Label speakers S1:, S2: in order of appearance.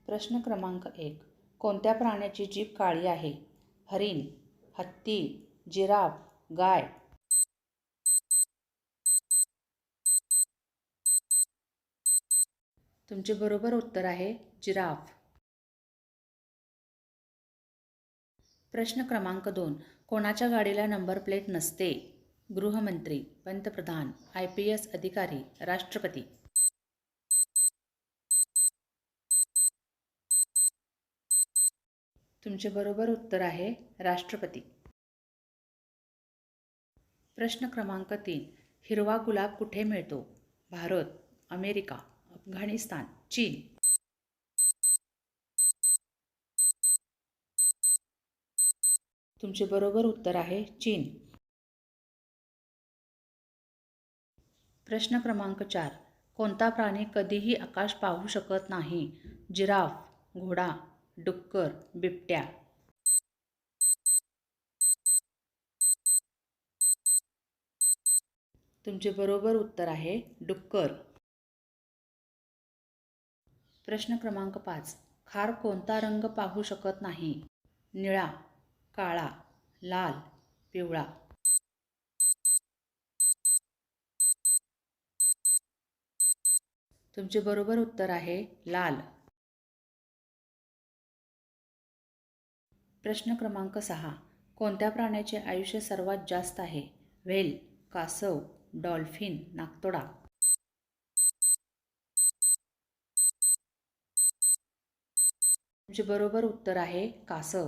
S1: प्रश्न क्रमांक 1. कोणत्या प्राण्याची जीभ काळी आहे? हरिण, हत्ती, जिराफ, गाय. तुमचे बरोबर उत्तर आहे जिराफ. प्रश्न क्रमांक 2. कोणाच्या गाडीला नंबर प्लेट नसते? गृहमंत्री, पंतप्रधान, IPS अधिकारी, राष्ट्रपती. तुमचे बरोबर उत्तर आहे राष्ट्रपती. प्रश्न क्रमांक 3. हिरवा गुलाब कुठे मिळतो? भारत, अमेरिका, अफगाणिस्तान, चीन. तुमचे बरोबर उत्तर आहे चीन. प्रश्न क्रमांक 4. कोणता प्राणी कधीही आकाश पाहू शकत नाही? जिराफ, घोडा, डुक्कर, बिबट्या. तुमचे बरोबर उत्तर आहे डुक्कर. प्रश्न क्रमांक 5. खार कोणता रंग पाहू शकत नाही? निळा, काळा, लाल, पिवळा. तुमचे बरोबर उत्तर आहे लाल. प्रश्न क्रमांक 6. कोणत्या प्राण्याचे आयुष्य सर्वात जास्त आहे? व्हेल, कासव, डॉल्फिन, नाकतोडा. तुमचे बरोबर उत्तर आहे कासव.